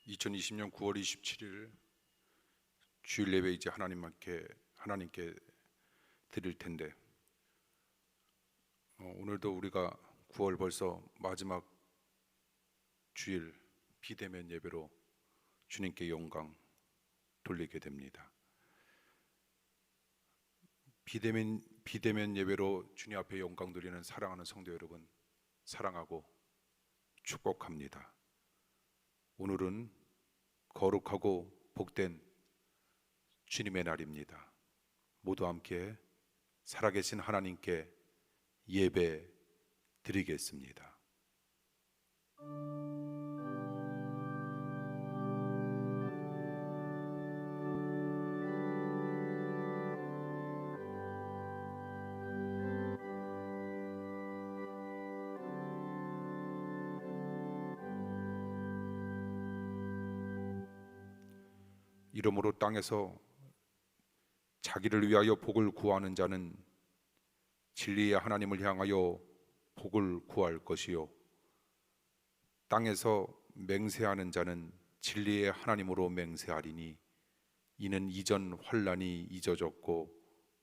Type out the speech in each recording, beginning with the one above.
2020년 9월 27일 주일 예배 이제 하나님께 드릴 텐데 오늘도 우리가 9월 벌써 마지막 주일 비대면 예배로 주님께 영광 돌리게 됩니다. 비대면 예배로 주님 앞에 영광 돌리는 사랑하는 성도 여러분, 사랑하고 축복합니다. 오늘은 거룩하고 복된 주님의 날입니다. 모두 함께 살아계신 하나님께 예배 드리겠습니다. 이러므로 땅에서 자기를 위하여 복을 구하는 자는 진리의 하나님을 향하여 복을 구할 것이요, 땅에서 맹세하는 자는 진리의 하나님으로 맹세하리니 이는 이전 환난이 잊어졌고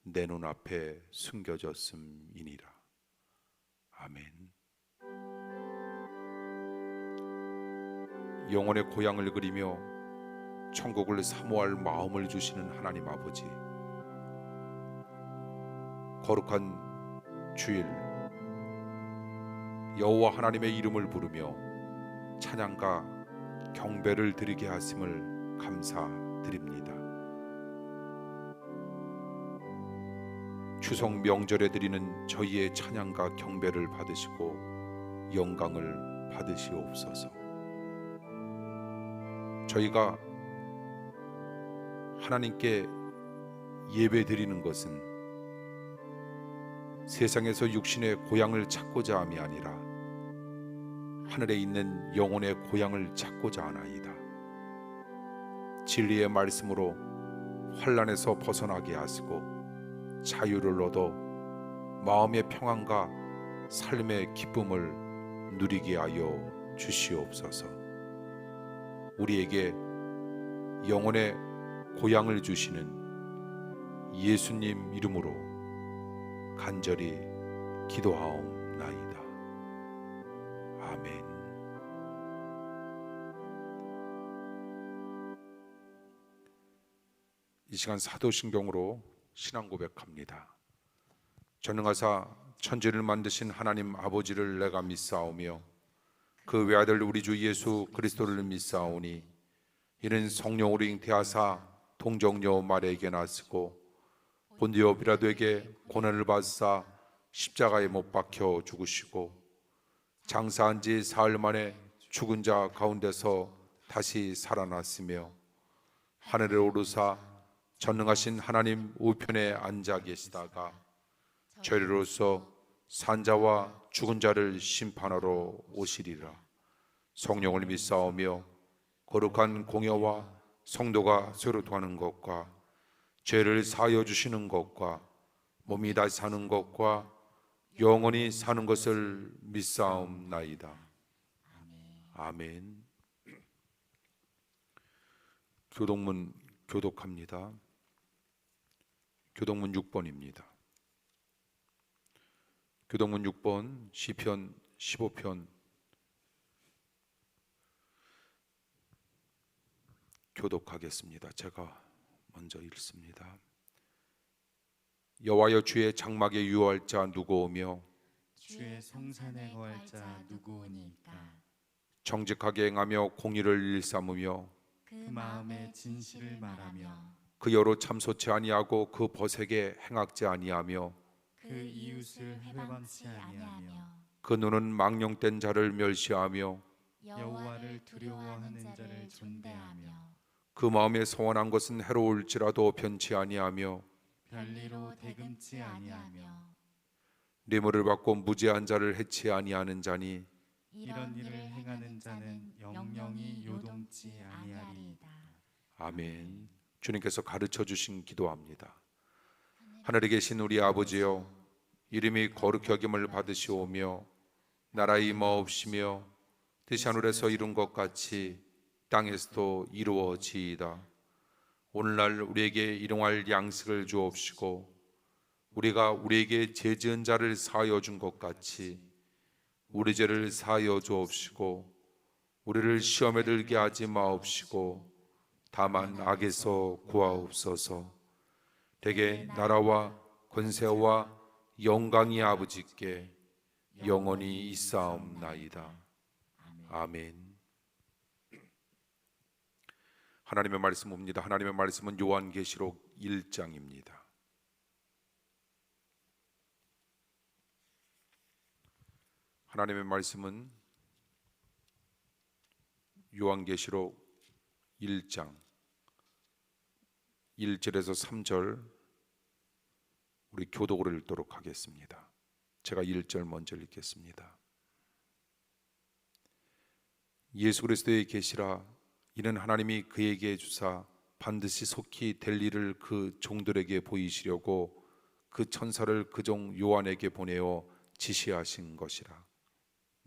내 눈앞에 숨겨졌음이니라. 아멘. 영혼의 고향을 그리며 천국을 사모할 마음을 주시는 하나님 아버지, 거룩한 주일 여호와 하나님의 이름을 부르며 찬양과 경배를 드리게 하심을 감사드립니다. 추석 명절에 드리는 저희의 찬양과 경배를 받으시고 영광을 받으시옵소서. 저희가 하나님께 예배 드리는 것은 세상에서 육신의 고향을 찾고자 함이 아니라 하늘에 있는 영혼의 고향을 찾고자 하나이다. 진리의 말씀으로 환난에서 벗어나게 하시고 자유를 얻어 마음의 평안과 삶의 기쁨을 누리게 하여 주시옵소서. 우리에게 영혼의 고향을 주시는 예수님 이름으로 간절히 기도하옵나이다. 아멘. 이 시간 사도신경으로 신앙 고백합니다. 전능하사 천지를 만드신 하나님 아버지를 내가 믿사오며 그 외아들 우리 주 예수 그리스도를 믿사오니 이는 성령으로 잉태하사 동정녀 마리아에게 나시고 본디오 빌라도에게 고난을 받으사 십자가에 못 박혀 죽으시고 장사한 지 사흘 만에 죽은 자 가운데서 다시 살아났으며 하늘에 오르사 전능하신 하나님 우편에 앉아 계시다가 저희로서 산자와 죽은 자를 심판하러 오시리라. 성령을 믿사오며 거룩한 공여와 성도가 서로 통하는 것과 죄를 사하여 주시는 것과 몸이 다시 사는 것과 영원히 사는 것을 믿사옵나이다. 아멘. 교독문 교독합니다. 교독문 6번입니다. 교독문 6번 시편 15편 교독하겠습니다. 제가 먼저 읽습니다. 여호와여, 주의 장막에 유할 자 누구오며 주의 성산에 거할 자 누구오니까. 정직하게 행하며 공의를 일삼으며 그 마음에 진실을 말하며 그 여로 참소치 아니하고 그 벗에게 행악지 아니하며 그 이웃을 회방치 아니하며 그 눈은 망령된 자를 멸시하며 여호와를 두려워하는 자를 존대하며 그 마음에 소원한 것은 해로울지라도 변치 아니하며 별리로 대금치 아니하며 뇌물을 받고 무죄한 자를 해치 아니하는 자니 이런 일을 행하는 자는 영영이 요동치 아니하리이다. 아멘. 주님께서 가르쳐 주신 기도합니다. 하늘에 계신 우리 아버지여, 이름이 거룩히 여김을 받으시오며 나라의 임하옵시며 뜻이 하늘에서 이룬 것 같이 땅에서도 이루어지이다. 오늘날 우리에게 일용할 양식을 주옵시고 우리가 우리에게 죄 지은 자를 사하여 준 것 같이 우리 죄를 사하여 주옵시고 우리를 시험에 들게 하지 마옵시고 다만 악에서 구하옵소서. 대개 나라와 권세와 영광이 아버지께 영원히 있사옵나이다. 아멘. 하나님의 말씀 봅니다. 하나님의 말씀은 요한계시록 1장입니다. 하나님의 말씀은 요한계시록 1장 1절에서 3절 우리 교독으로 읽도록 하겠습니다. 제가 1절 먼저 읽겠습니다. 예수 그리스도의 계시라. 이는 하나님이 그에게 주사 반드시 속히 될 일을 그 종들에게 보이시려고 그 천사를 그 종 요한에게 보내어 지시하신 것이라.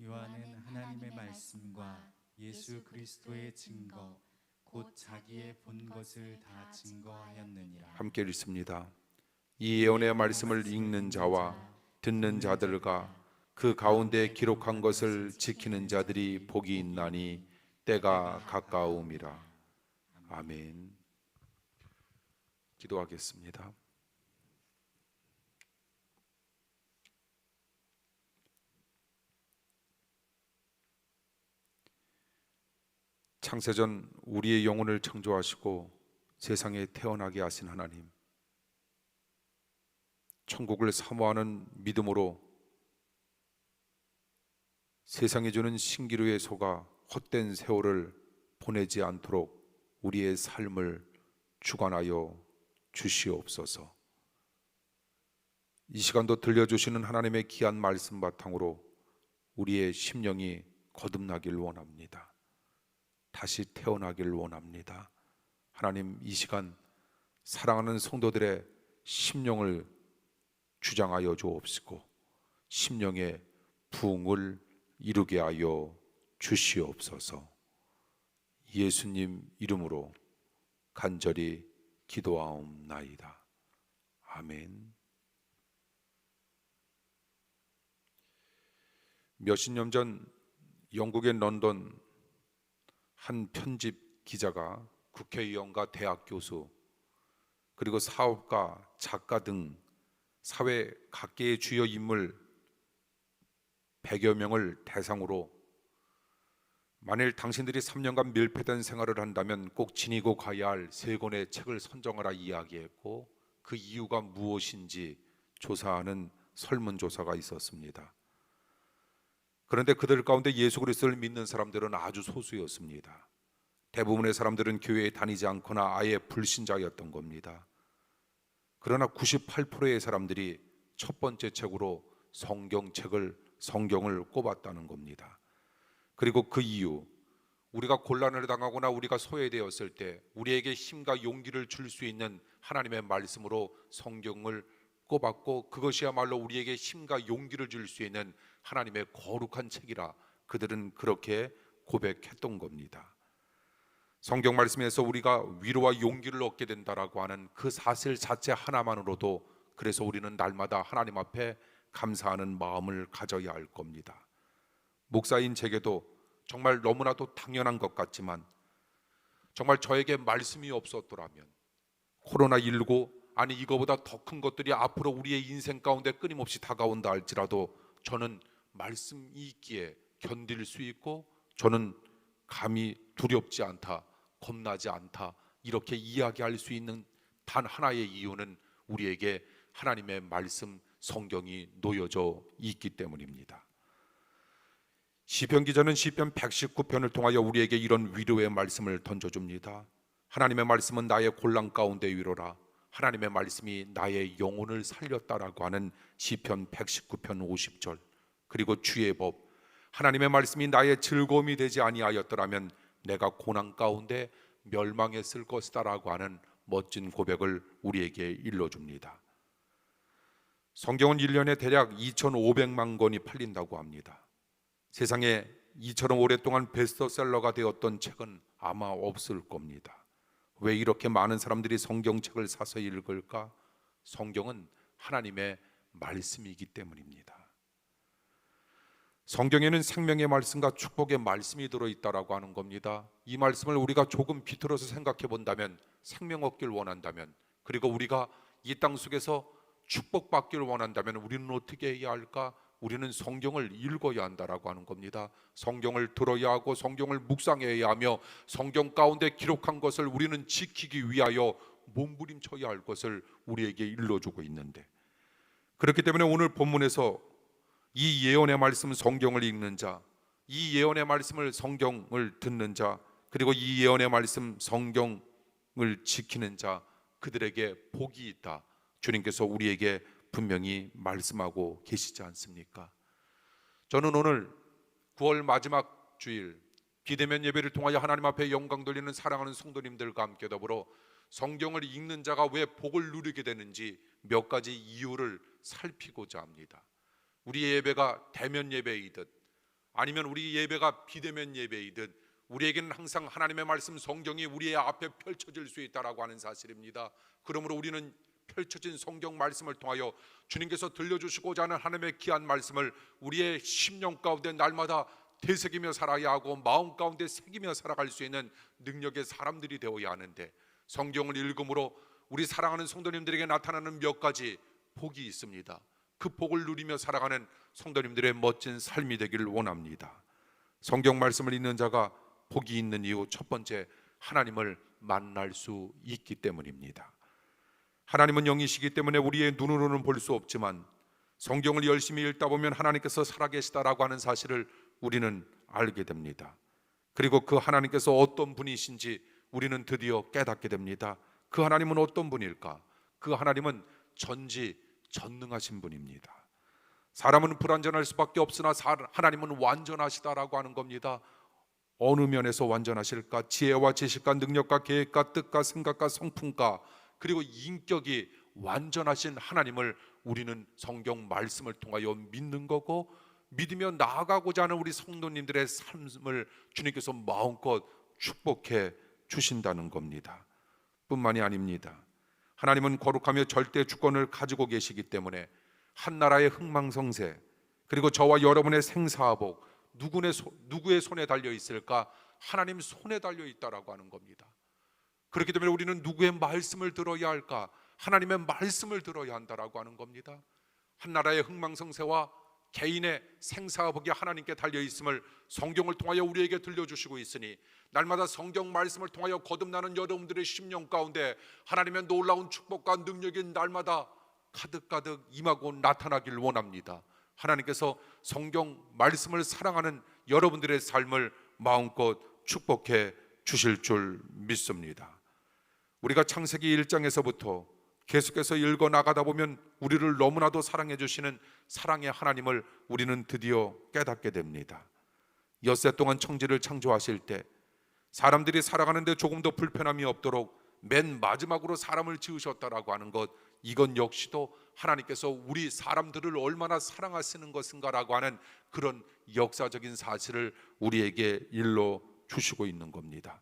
요한은 하나님의 말씀과 예수 그리스도의 증거 곧 자기의 본 것을 다 증거하였느니라. 함께 읽습니다. 이 예언의 말씀을 읽는 자와 듣는 자들과 그 가운데 기록한 것을 지키는 자들이 복이 있나니 때가 가까움이라. 아멘. 기도하겠습니다. 창세전 우리의 영혼을 창조하시고 세상에 태어나게 하신 하나님, 천국을 사모하는 믿음으로 세상에 주는 신기루에 속아 헛된 세월을 보내지 않도록 우리의 삶을 주관하여 주시옵소서. 이 시간도 들려주시는 하나님의 귀한 말씀 바탕으로 우리의 심령이 거듭나길 원합니다. 다시 태어나길 원합니다. 하나님, 이 시간 사랑하는 성도들의 심령을 주장하여 주옵시고 심령의 부흥을 이루게 하여 주시옵소서. 예수님 이름으로 간절히 기도하옵나이다. 아멘. 몇십 년 전 영국의 런던 한 편집 기자가 국회의원과 대학 교수 그리고 사업가, 작가 등 사회 각계의 주요 인물 100여 명을 대상으로 만일 당신들이 3년간 밀폐된 생활을 한다면 꼭 지니고 가야 할 3권의 책을 선정하라 이야기했고 그 이유가 무엇인지 조사하는 설문조사가 있었습니다. 그런데 그들 가운데 예수 그리스도를 믿는 사람들은 아주 소수였습니다. 대부분의 사람들은 교회에 다니지 않거나 아예 불신자였던 겁니다. 그러나 98%의 사람들이 첫 번째 책으로 성경을 꼽았다는 겁니다. 그리고 그 이유, 우리가 곤란을 당하거나 우리가 소외되었을 때 우리에게 힘과 용기를 줄 수 있는 하나님의 말씀으로 성경을 꼽았고 그것이야말로 우리에게 힘과 용기를 줄 수 있는 하나님의 거룩한 책이라 그들은 그렇게 고백했던 겁니다. 성경 말씀에서 우리가 위로와 용기를 얻게 된다라고 하는 그 사실 자체 하나만으로도 그래서 우리는 날마다 하나님 앞에 감사하는 마음을 가져야 할 겁니다. 목사인 제게도 정말 너무나도 당연한 것 같지만 정말 저에게 말씀이 없었더라면 코로나19 아니 이거보다 더 큰 것들이 앞으로 우리의 인생 가운데 끊임없이 다가온다 할지라도 저는 말씀이 있기에 견딜 수 있고 저는 감히 두렵지 않다, 겁나지 않다 이렇게 이야기할 수 있는 단 하나의 이유는 우리에게 하나님의 말씀 성경이 놓여져 있기 때문입니다. 시편 기자는 시편 119편을 통하여 우리에게 이런 위로의 말씀을 던져줍니다. 하나님의 말씀은 나의 곤란 가운데 위로라. 하나님의 말씀이 나의 영혼을 살렸다라고 하는 시편 119편 50절. 그리고 주의 법, 하나님의 말씀이 나의 즐거움이 되지 아니하였더라면 내가 고난 가운데 멸망했을 것이다라고 하는 멋진 고백을 우리에게 일러줍니다. 성경은 1년에 대략 2,500만 권이 팔린다고 합니다. 세상에 이처럼 오랫동안 베스트셀러가 되었던 책은 아마 없을 겁니다. 왜 이렇게 많은 사람들이 성경책을 사서 읽을까? 성경은 하나님의 말씀이기 때문입니다. 성경에는 생명의 말씀과 축복의 말씀이 들어있다라고 하는 겁니다. 이 말씀을 우리가 조금 비틀어서 생각해 본다면, 생명 얻기를 원한다면, 그리고 우리가 이 땅 속에서 축복받기를 원한다면 우리는 어떻게 해야 할까? 우리는 성경을 읽어야 한다라고 하는 겁니다. 성경을 들어야 하고 성경을 묵상해야 하며 성경 가운데 기록한 것을 우리는 지키기 위하여 몸부림쳐야 할 것을 우리에게 일러주고 있는데, 그렇기 때문에 오늘 본문에서 이 예언의 말씀 성경을 읽는 자, 이 예언의 말씀을 성경을 듣는 자, 그리고 이 예언의 말씀 성경을 지키는 자, 그들에게 복이 있다, 주님께서 우리에게 분명히 말씀하고 계시지 않습니까? 저는 오늘 9월 마지막 주일 비대면 예배를 통하여 하나님 앞에 영광 돌리는 사랑하는 성도님들과 함께 더불어 성경을 읽는 자가 왜 복을 누리게 되는지 몇 가지 이유를 살피고자 합니다. 우리 예배가 대면 예배이듯 아니면 우리 예배가 비대면 예배이듯 우리에게는 항상 하나님의 말씀 성경이 우리의 앞에 펼쳐질 수 있다라고 하는 사실입니다. 그러므로 우리는 펼쳐진 성경 말씀을 통하여 주님께서 들려주시고자 하는 하나님의 귀한 말씀을 우리의 심령 가운데 날마다 되새기며 살아야 하고 마음 가운데 새기며 살아갈 수 있는 능력의 사람들이 되어야 하는데, 성경을 읽음으로 우리 사랑하는 성도님들에게 나타나는 몇 가지 복이 있습니다. 그 복을 누리며 살아가는 성도님들의 멋진 삶이 되기를 원합니다. 성경 말씀을 읽는 자가 복이 있는 이유, 첫 번째, 하나님을 만날 수 있기 때문입니다. 하나님은 영이시기 때문에 우리의 눈으로는 볼 수 없지만 성경을 열심히 읽다 보면 하나님께서 살아계시다라고 하는 사실을 우리는 알게 됩니다. 그리고 그 하나님께서 어떤 분이신지 우리는 드디어 깨닫게 됩니다. 그 하나님은 어떤 분일까? 그 하나님은 전지전능하신 분입니다. 사람은 불완전할 수밖에 없으나 하나님은 완전하시다라고 하는 겁니다. 어느 면에서 완전하실까? 지혜와 지식과 능력과 계획과 뜻과 생각과 성품과 그리고 인격이 완전하신 하나님을 우리는 성경 말씀을 통하여 믿는 거고, 믿으며 나아가고자 하는 우리 성도님들의 삶을 주님께서 마음껏 축복해 주신다는 겁니다. 뿐만이 아닙니다. 하나님은 거룩하며 절대 주권을 가지고 계시기 때문에 한 나라의 흥망성쇠, 그리고 저와 여러분의 생사화복 누구의 손에 달려 있을까? 하나님 손에 달려 있다라고 하는 겁니다. 그렇기 때문에 우리는 누구의 말씀을 들어야 할까? 하나님의 말씀을 들어야 한다라고 하는 겁니다. 한 나라의 흥망성쇠와 개인의 생사화복이 하나님께 달려 있음을 성경을 통하여 우리에게 들려주시고 있으니, 날마다 성경 말씀을 통하여 거듭나는 여러분들의 심령 가운데 하나님의 놀라운 축복과 능력이 날마다 가득가득 임하고 나타나길 원합니다. 하나님께서 성경 말씀을 사랑하는 여러분들의 삶을 마음껏 축복해 주실 줄 믿습니다. 우리가 창세기 1장에서부터 계속해서 읽어 나가다 보면 우리를 너무나도 사랑해 주시는 사랑의 하나님을 우리는 드디어 깨닫게 됩니다. 엿새 동안 청지를 창조하실 때 사람들이 살아가는데 조금 더 불편함이 없도록 맨 마지막으로 사람을 지으셨다라고 하는 것, 이건 역시도 하나님께서 우리 사람들을 얼마나 사랑하시는 것인가라고 하는 그런 역사적인 사실을 우리에게 일러 주시고 있는 겁니다.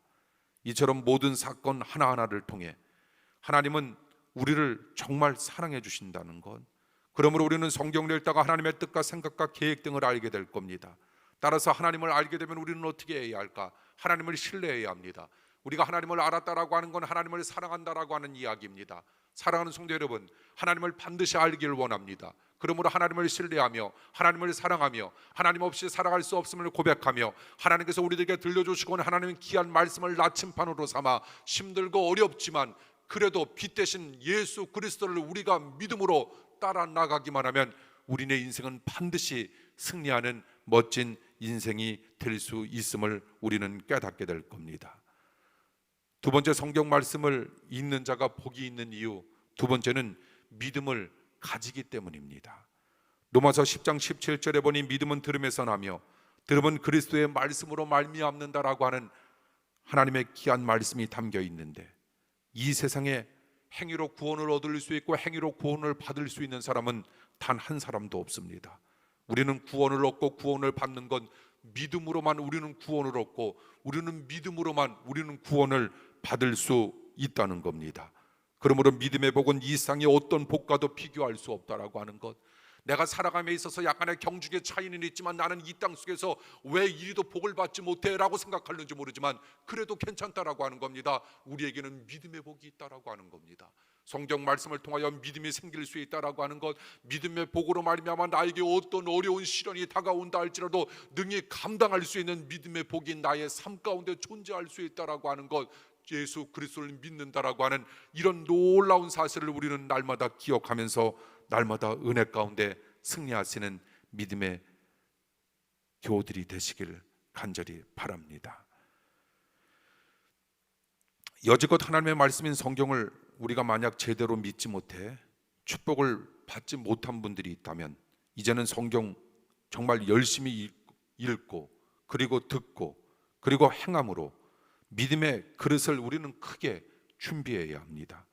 이처럼 모든 사건 하나하나를 통해 하나님은 우리를 정말 사랑해 주신다는 것, 그러므로 우리는 성경을 읽다가 하나님의 뜻과 생각과 계획 등을 알게 될 겁니다. 따라서 하나님을 알게 되면 우리는 어떻게 해야 할까? 하나님을 신뢰해야 합니다. 우리가 하나님을 알았다라고 하는 건 하나님을 사랑한다라고 하는 이야기입니다. 사랑하는 성도 여러분, 하나님을 반드시 알기를 원합니다. 그러므로 하나님을 신뢰하며 하나님을 사랑하며 하나님 없이 살아갈 수 없음을 고백하며 하나님께서 우리들에게 들려주시고 하나님의 귀한 말씀을 나침판으로 삼아 힘들고 어렵지만 그래도 빛 대신 예수 그리스도를 우리가 믿음으로 따라 나가기만 하면 우리의 인생은 반드시 승리하는 멋진 인생이 될 수 있음을 우리는 깨닫게 될 겁니다. 두 번째, 성경 말씀을 읽는 자가 복이 있는 이유, 두 번째는 믿음을 가지기 때문입니다. 로마서 10장 17절에 보니 믿음은 들음에서 나며 들음은 그리스도의 말씀으로 말미암는다라고 하는 하나님의 귀한 말씀이 담겨 있는데, 이 세상에 행위로 구원을 얻을 수 있고 행위로 구원을 받을 수 있는 사람은 단 한 사람도 없습니다. 우리는 구원을 얻고 구원을 받는 건 믿음으로만 우리는 구원을 얻고 우리는 믿음으로만 우리는 구원을 받을 수 있다는 겁니다. 그러므로 믿음의 복은 이 세상의 어떤 복과도 비교할 수 없다라고 하는 것. 내가 살아감에 있어서 약간의 경중의 차이는 있지만 나는 이 땅 속에서 왜 이리도 복을 받지 못해? 라고 생각하는지 모르지만 그래도 괜찮다라고 하는 겁니다. 우리에게는 믿음의 복이 있다라고 하는 겁니다. 성경 말씀을 통하여 믿음이 생길 수 있다라고 하는 것, 믿음의 복으로 말미암아 나에게 어떤 어려운 시련이 다가온다 할지라도 능히 감당할 수 있는 믿음의 복이 나의 삶 가운데 존재할 수 있다라고 하는 것, 예수 그리스도를 믿는다라고 하는 이런 놀라운 사실을 우리는 날마다 기억하면서 날마다 은혜 가운데 승리하시는 믿음의 교우들이 되시길 간절히 바랍니다. 여지껏 하나님의 말씀인 성경을 우리가 만약 제대로 믿지 못해 축복을 받지 못한 분들이 있다면 이제는 성경 정말 열심히 읽고 그리고 듣고 그리고 행함으로 믿음의 그릇을 우리는 크게 준비해야 합니다.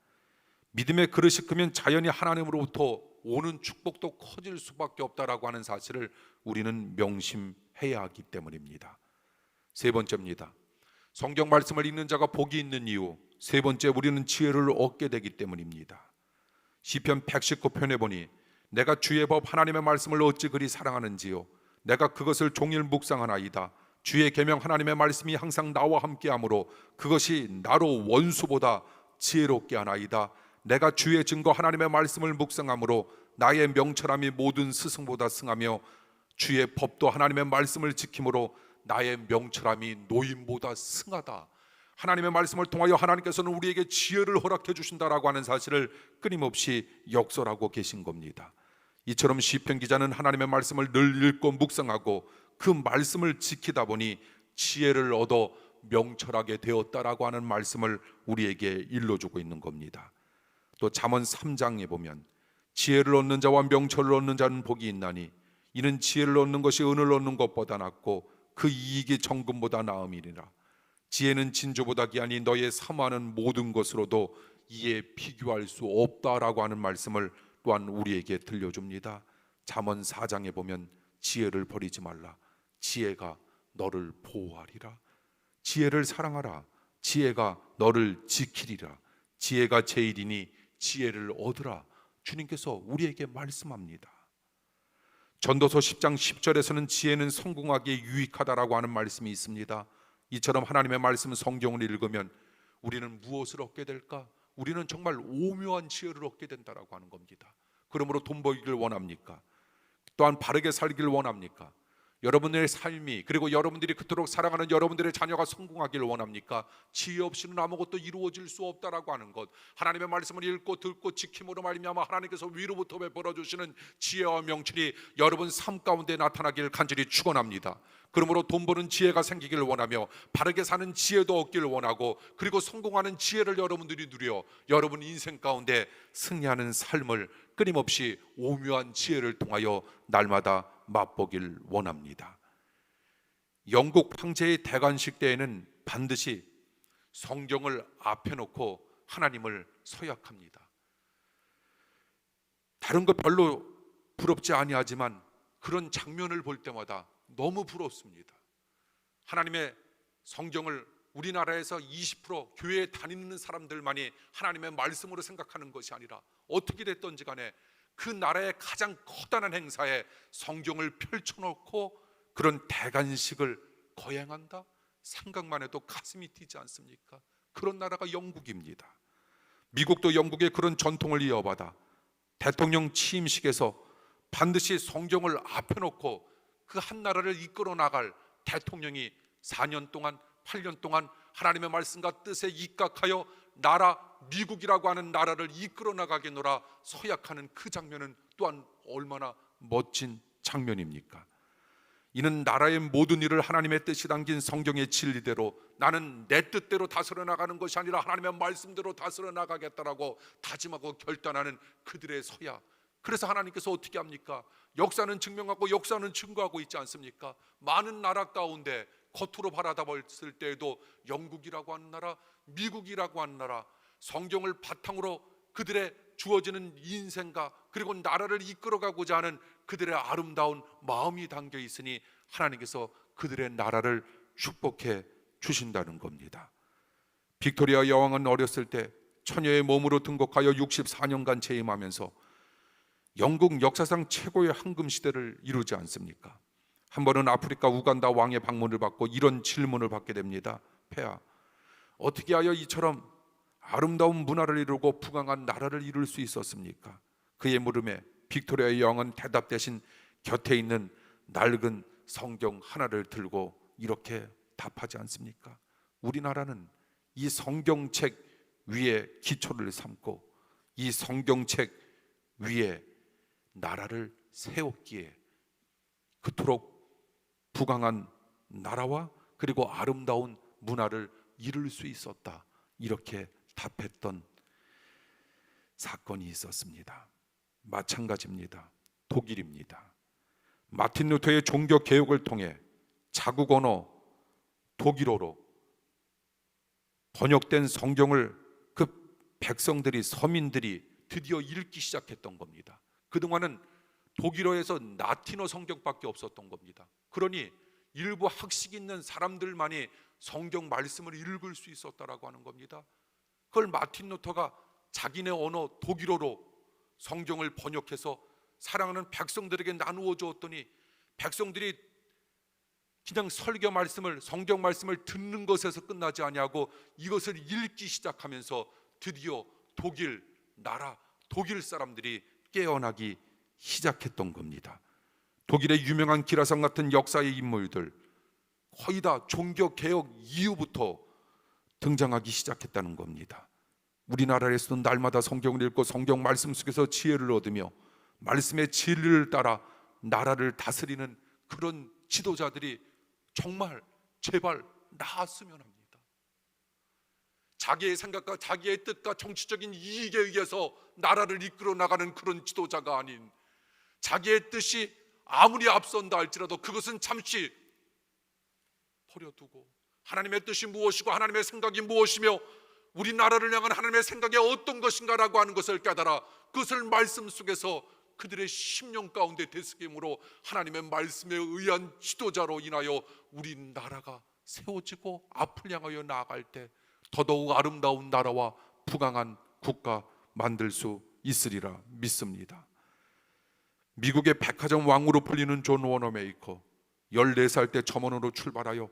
믿음의 그릇이 크면 자연히 하나님으로부터 오는 축복도 커질 수밖에 없다라고 하는 사실을 우리는 명심해야 하기 때문입니다. 세 번째입니다. 성경 말씀을 읽는 자가 복이 있는 이유, 세 번째 우리는 지혜를 얻게 되기 때문입니다. 시편 119편에 보니 내가 주의 법 하나님의 말씀을 어찌 그리 사랑하는지요, 내가 그것을 종일 묵상하나이다. 주의 계명 하나님의 말씀이 항상 나와 함께하므로 그것이 나로 원수보다 지혜롭게 하나이다. 내가 주의 증거 하나님의 말씀을 묵상함으로 나의 명철함이 모든 스승보다 승하며 주의 법도 하나님의 말씀을 지킴으로 나의 명철함이 노인보다 승하다. 하나님의 말씀을 통하여 하나님께서는 우리에게 지혜를 허락해 주신다라고 하는 사실을 끊임없이 역설하고 계신 겁니다. 이처럼 시편 기자는 하나님의 말씀을 늘 읽고 묵상하고 그 말씀을 지키다 보니 지혜를 얻어 명철하게 되었다라고 하는 말씀을 우리에게 일러주고 있는 겁니다. 또 잠언 3장에 보면 지혜를 얻는 자와 명철을 얻는 자는 복이 있나니 이는 지혜를 얻는 것이 은을 얻는 것보다 낫고 그 이익이 정금보다 나음이니라. 지혜는 진주보다 귀하니 너의 사모하는 모든 것으로도 이에 비교할 수 없다라고 하는 말씀을 또한 우리에게 들려줍니다. 잠언 4장에 보면 지혜를 버리지 말라. 지혜가 너를 보호하리라. 지혜를 사랑하라. 지혜가 너를 지키리라. 지혜가 제일이니 지혜를 얻으라. 주님께서 우리에게 말씀합니다. 전도서 10장 10절에서는 지혜는 성공하기에 유익하다라고 하는 말씀이 있습니다. 이처럼 하나님의 말씀 성경을 읽으면 우리는 무엇을 얻게 될까? 우리는 정말 오묘한 지혜를 얻게 된다라고 하는 겁니다. 그러므로 돈 벌기를 원합니까? 또한 바르게 살기를 원합니까? 여러분의 삶이 그리고 여러분들이 그토록 사랑하는 여러분들의 자녀가 성공하기를 원합니까? 지혜 없이는 아무것도 이루어질 수 없다라고 하는 것, 하나님의 말씀을 읽고 듣고 지킴으로 말미암아 하나님께서 위로부터 베풀어 주시는 지혜와 명철이 여러분 삶 가운데 나타나기를 간절히 축원합니다. 그러므로 돈 버는 지혜가 생기기를 원하며 바르게 사는 지혜도 얻기를 원하고 그리고 성공하는 지혜를 여러분들이 누려 여러분 인생 가운데 승리하는 삶을 끊임없이 오묘한 지혜를 통하여 날마다 맛보길 원합니다. 영국 황제의 대관식 때에는 반드시 성경을 앞에 놓고 하나님을 서약합니다. 다른 것 별로 부럽지 아니하지만 그런 장면을 볼 때마다 너무 부럽습니다. 하나님의 성경을 우리나라에서 20% 교회에 다니는 사람들만이 하나님의 말씀으로 생각하는 것이 아니라 어떻게 됐든지 간에 그 나라의 가장 커다란 행사에 성경을 펼쳐놓고 그런 대관식을 거행한다? 생각만 해도 가슴이 뛰지 않습니까? 그런 나라가 영국입니다. 미국도 영국의 그런 전통을 이어받아 대통령 취임식에서 반드시 성경을 앞에 놓고 그 한 나라를 이끌어 나갈 대통령이 4년 동안 8년 동안 하나님의 말씀과 뜻에 입각하여 나라 미국이라고 하는 나라를 이끌어 나가겠노라 서약하는 그 장면은 또한 얼마나 멋진 장면입니까? 이는 나라의 모든 일을 하나님의 뜻이 담긴 성경의 진리대로 나는 내 뜻대로 다스려 나가는 것이 아니라 하나님의 말씀대로 다스려 나가겠다라고 다짐하고 결단하는 그들의 서약. 그래서 하나님께서 어떻게 합니까? 역사는 증명하고 역사는 증거하고 있지 않습니까? 많은 나라 가운데 겉으로 바라봤을 때에도 영국이라고 하는 나라, 미국이라고 하는 나라, 성경을 바탕으로 그들의 주어지는 인생과 그리고 나라를 이끌어가고자 하는 그들의 아름다운 마음이 담겨 있으니 하나님께서 그들의 나라를 축복해 주신다는 겁니다. 빅토리아 여왕은 어렸을 때 처녀의 몸으로 등극하여 64년간 재임하면서 영국 역사상 최고의 황금 시대를 이루지 않습니까? 한 번은 아프리카 우간다 왕의 방문을 받고 이런 질문을 받게 됩니다. 폐하, 어떻게 하여 이처럼 아름다운 문화를 이루고 부강한 나라를 이룰 수 있었습니까? 그의 물음에 빅토리아 여왕은 대답 대신 곁에 있는 낡은 성경 하나를 들고 이렇게 답하지 않습니까? 우리나라는 이 성경책 위에 기초를 삼고 이 성경책 위에 나라를 세웠기에 그토록 부강한 나라와 그리고 아름다운 문화를 이룰 수 있었다, 이렇게 답했던 사건이 있었습니다. 마찬가지입니다. 독일입니다. 마틴 루터의 종교 개혁을 통해 자국 언어 독일어로 번역된 성경을 그 백성들이, 서민들이 드디어 읽기 시작했던 겁니다. 그동안은 독일어에서 라틴어 성경밖에 없었던 겁니다. 그러니 일부 학식 있는 사람들만이 성경 말씀을 읽을 수 있었다라고 하는 겁니다. 그걸 마틴 루터가 자기네 언어 독일어로 성경을 번역해서 사랑하는 백성들에게 나누어 주었더니 백성들이 그냥 설교 말씀을, 성경 말씀을 듣는 것에서 끝나지 아니하고 이것을 읽기 시작하면서 드디어 독일 나라, 독일 사람들이 깨어나기 시작했던 겁니다. 독일의 유명한 기라성 같은 역사의 인물들 거의 다 종교 개혁 이후부터 등장하기 시작했다는 겁니다. 우리나라에서도 날마다 성경을 읽고 성경 말씀 속에서 지혜를 얻으며 말씀의 진리를 따라 나라를 다스리는 그런 지도자들이 정말 제발 나았으면 합니다. 자기의 생각과 자기의 뜻과 정치적인 이익에 의해서 나라를 이끌어 나가는 그런 지도자가 아닌, 자기의 뜻이 아무리 앞선다 할지라도 그것은 잠시 버려두고 하나님의 뜻이 무엇이고 하나님의 생각이 무엇이며 우리나라를 향한 하나님의 생각이 어떤 것인가라고 하는 것을 깨달아 그것을 말씀 속에서 그들의 심령 가운데 되새김으로 하나님의 말씀에 의한 지도자로 인하여 우리나라가 세워지고 앞을 향하여 나아갈 때 더더욱 아름다운 나라와 부강한 국가 만들 수 있으리라 믿습니다. 미국의 백화점 왕으로 불리는 존 워너메이커, 14살 때 점원으로 출발하여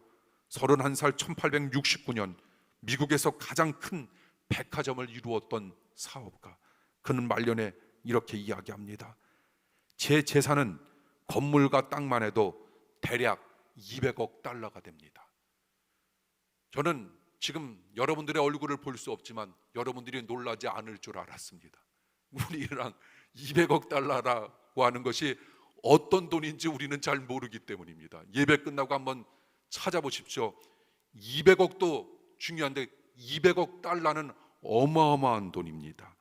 31살 1869년 미국에서 가장 큰 백화점을 이루었던 사업가. 그는 말년에 이렇게 이야기합니다. 제 재산은 건물과 땅만 해도 대략 200억 달러가 됩니다. 저는 지금 여러분들의 얼굴을 볼 수 없지만 여러분들이 놀라지 않을 줄 알았습니다. 우리랑 200억 달러라고 하는 것이 어떤 돈인지 우리는 잘 모르기 때문입니다. 예배 끝나고 한번 찾아보십시오. 200억도 중요한데 200억 달러는 어마어마한 돈입니다.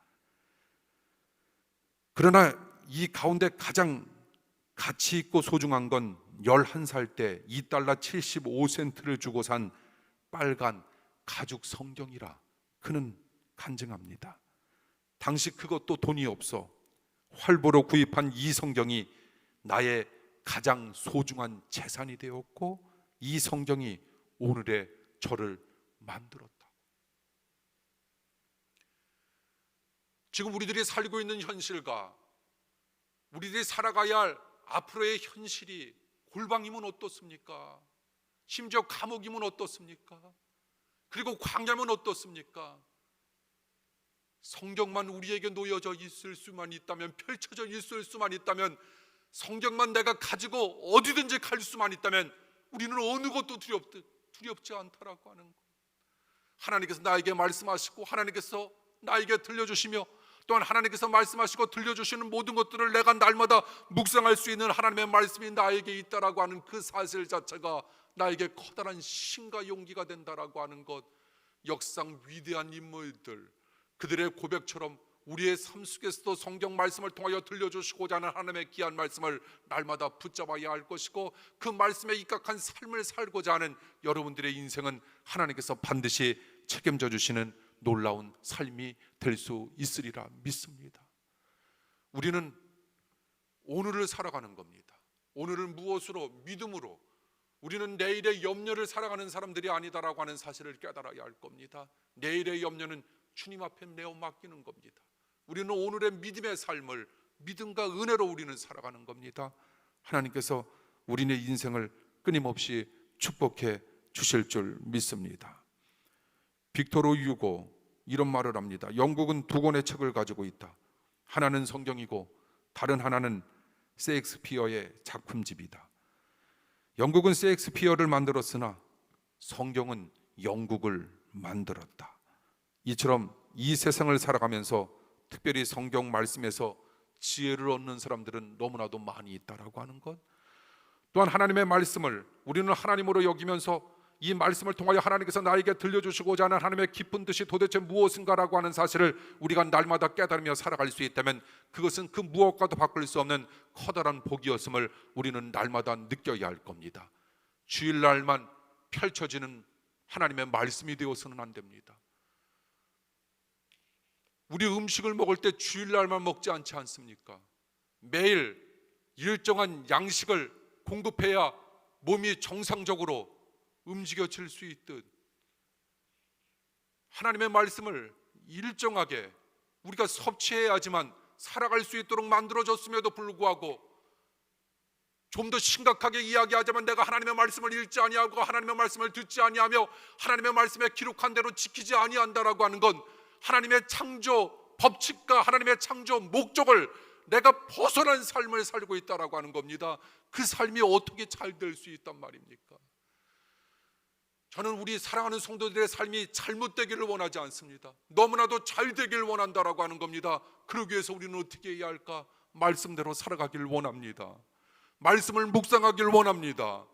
그러나 이 가운데 가장 가치 있고 소중한 건 11살 때 2달러 75센트를 주고 산 빨간 가죽 성경이라 그는 간증합니다. 당시 그것도 돈이 없어 활보로 구입한 이 성경이 나의 가장 소중한 재산이 되었고 이 성경이 오늘의 저를 만들었다. 지금 우리들이 살고 있는 현실과 우리들이 살아가야 할 앞으로의 현실이 골방이면 어떻습니까? 심지어 감옥이면 어떻습니까? 그리고 광야면 어떻습니까? 성경만 우리에게 놓여져 있을 수만 있다면, 펼쳐져 있을 수만 있다면, 성경만 내가 가지고 어디든지 갈 수만 있다면 우리는 어느 것도 두렵지 않다라고 하는 것. 하나님께서 나에게 말씀하시고 하나님께서 나에게 들려주시며 또한 하나님께서 말씀하시고 들려주시는 모든 것들을 내가 날마다 묵상할 수 있는 하나님의 말씀이 나에게 있다라고 하는 그 사실 자체가 나에게 커다란 힘과 용기가 된다라고 하는 것. 역상 위대한 인물들, 그들의 고백처럼 우리의 삶 속에서도 성경 말씀을 통하여 들려주시고자 하는 하나님의 귀한 말씀을 날마다 붙잡아야 할 것이고, 그 말씀에 입각한 삶을 살고자 하는 여러분들의 인생은 하나님께서 반드시 책임져 주시는 놀라운 삶이 될 수 있으리라 믿습니다. 우리는 오늘을 살아가는 겁니다. 오늘을 무엇으로? 믿음으로. 우리는 내일의 염려를 살아가는 사람들이 아니다라고 하는 사실을 깨달아야 할 겁니다. 내일의 염려는 주님 앞에 내어 맡기는 겁니다. 우리는 오늘의 믿음의 삶을 믿음과 은혜로 우리는 살아가는 겁니다. 하나님께서 우리의 인생을 끊임없이 축복해 주실 줄 믿습니다. 빅토르 유고 이런 말을 합니다. 영국은 두 권의 책을 가지고 있다. 하나는 성경이고 다른 하나는 셰익스피어의 작품집이다. 영국은 셰익스피어를 만들었으나 성경은 영국을 만들었다. 이처럼 이 세상을 살아가면서 특별히 성경 말씀에서 지혜를 얻는 사람들은 너무나도 많이 있다라고 하는 것. 또한 하나님의 말씀을 우리는 하나님으로 여기면서 이 말씀을 통하여 하나님께서 나에게 들려주시고자 하는 하나님의 깊은 뜻이 도대체 무엇인가라고 하는 사실을 우리가 날마다 깨달으며 살아갈 수 있다면 그것은 그 무엇과도 바꿀 수 없는 커다란 복이었음을 우리는 날마다 느껴야 할 겁니다. 주일날만 펼쳐지는 하나님의 말씀이 되어서는 안 됩니다. 우리 음식을 먹을 때 주일날만 먹지 않지 않습니까? 매일 일정한 양식을 공급해야 몸이 정상적으로 움직여질 수 있듯 하나님의 말씀을 일정하게 우리가 섭취해야지만 살아갈 수 있도록 만들어졌음에도 불구하고 좀 더 심각하게 이야기하자면 내가 하나님의 말씀을 읽지 아니하고 하나님의 말씀을 듣지 아니하며 하나님의 말씀에 기록한 대로 지키지 아니한다라고 하는 건 하나님의 창조 법칙과 하나님의 창조 목적을 내가 벗어난 삶을 살고 있다라고 하는 겁니다. 그 삶이 어떻게 잘 될 수 있단 말입니까? 저는 우리 사랑하는 성도들의 삶이 잘못되기를 원하지 않습니다. 너무나도 잘 되기를 원한다라고 하는 겁니다. 그러기 위해서 우리는 어떻게 해야 할까? 말씀대로 살아가기를 원합니다. 말씀을 묵상하기를 원합니다.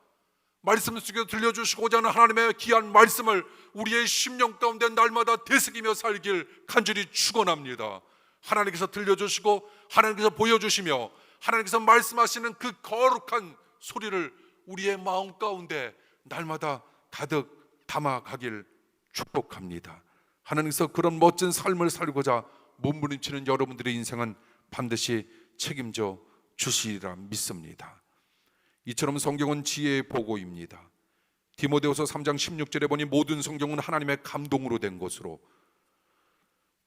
말씀 속에서 들려주시고자 하는 하나님의 귀한 말씀을 우리의 심령 가운데 날마다 되새기며 살길 간절히 축원합니다. 하나님께서 들려주시고 하나님께서 보여주시며 하나님께서 말씀하시는 그 거룩한 소리를 우리의 마음 가운데 날마다 가득 담아가길 축복합니다. 하나님께서 그런 멋진 삶을 살고자 몸부림치는 여러분들의 인생은 반드시 책임져 주시리라 믿습니다. 이처럼 성경은 지혜의 보고입니다. 디모데후서 3장 16절에 보니 모든 성경은 하나님의 감동으로 된 것으로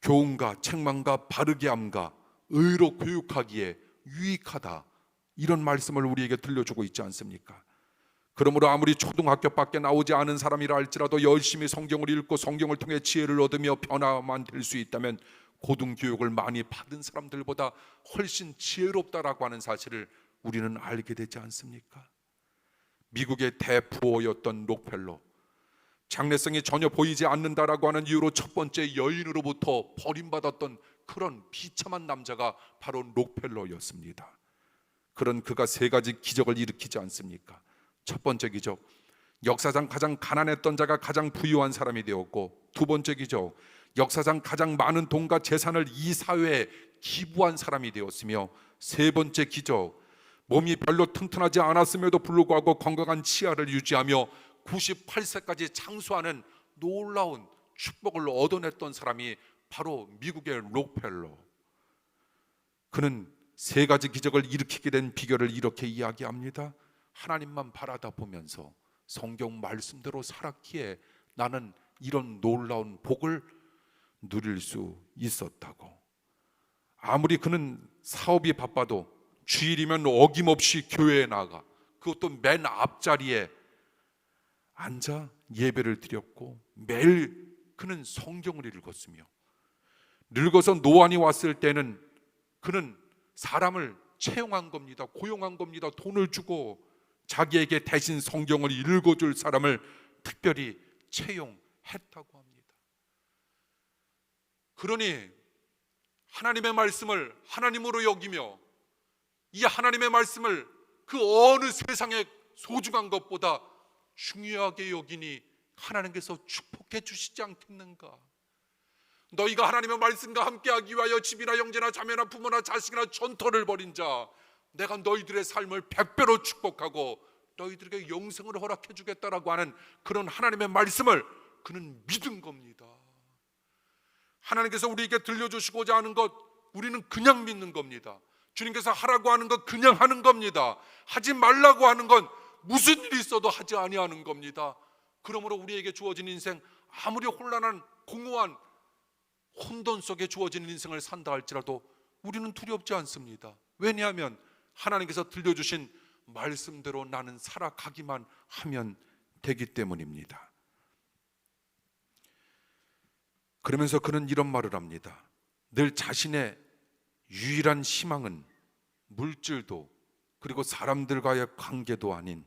교훈과 책망과 바르게 함과 의로 교육하기에 유익하다, 이런 말씀을 우리에게 들려주고 있지 않습니까? 그러므로 아무리 초등학교밖에 나오지 않은 사람이라 할지라도 열심히 성경을 읽고 성경을 통해 지혜를 얻으며 변화만 될 수 있다면 고등교육을 많이 받은 사람들보다 훨씬 지혜롭다라고 하는 사실을 우리는 알게 되지 않습니까? 미국의 대부호였던 록펠러, 장래성이 전혀 보이지 않는다라고 하는 이유로 첫 번째 여인으로부터 버림받았던 그런 비참한 남자가 바로 록펠러였습니다. 그런 그가 세 가지 기적을 일으키지 않습니까? 첫 번째 기적, 역사상 가장 가난했던 자가 가장 부유한 사람이 되었고, 두 번째 기적, 역사상 가장 많은 돈과 재산을 이 사회에 기부한 사람이 되었으며, 세 번째 기적, 몸이 별로 튼튼하지 않았음에도 불구하고 건강한 치아를 유지하며 98세까지 장수하는 놀라운 축복을 얻어냈던 사람이 바로 미국의 록펠러. 그는 세 가지 기적을 일으키게 된 비결을 이렇게 이야기합니다. 하나님만 바라다 보면서 성경 말씀대로 살았기에 나는 이런 놀라운 복을 누릴 수 있었다고. 아무리 그는 사업이 바빠도 주일이면 어김없이 교회에 나가, 그것도 맨 앞자리에 앉아 예배를 드렸고, 매일 그는 성경을 읽었으며, 늙어서 노안이 왔을 때는 그는 사람을 채용한 겁니다. 고용한 겁니다. 돈을 주고 자기에게 대신 성경을 읽어줄 사람을 특별히 채용했다고 합니다. 그러니 하나님의 말씀을 하나님으로 여기며 이 하나님의 말씀을 그 어느 세상의 소중한 것보다 중요하게 여기니 하나님께서 축복해 주시지 않겠는가? 너희가 하나님의 말씀과 함께하기 위하여 집이나 형제나 자매나 부모나 자식이나 전토를 벌인 자, 내가 너희들의 삶을 100배로 축복하고 너희들에게 영생을 허락해 주겠다라고 하는 그런 하나님의 말씀을 그는 믿은 겁니다. 하나님께서 우리에게 들려주시고자 하는 것, 우리는 그냥 믿는 겁니다. 주님께서 하라고 하는 것 그냥 하는 겁니다. 하지 말라고 하는 건 무슨 일이 있어도 하지 아니하는 겁니다. 그러므로 우리에게 주어진 인생, 아무리 혼란한 공허한 혼돈 속에 주어진 인생을 산다 할지라도 우리는 두렵지 않습니다. 왜냐하면 하나님께서 들려주신 말씀대로 나는 살아가기만 하면 되기 때문입니다. 그러면서 그는 이런 말을 합니다. 늘 자신의 유일한 희망은 물질도 그리고 사람들과의 관계도 아닌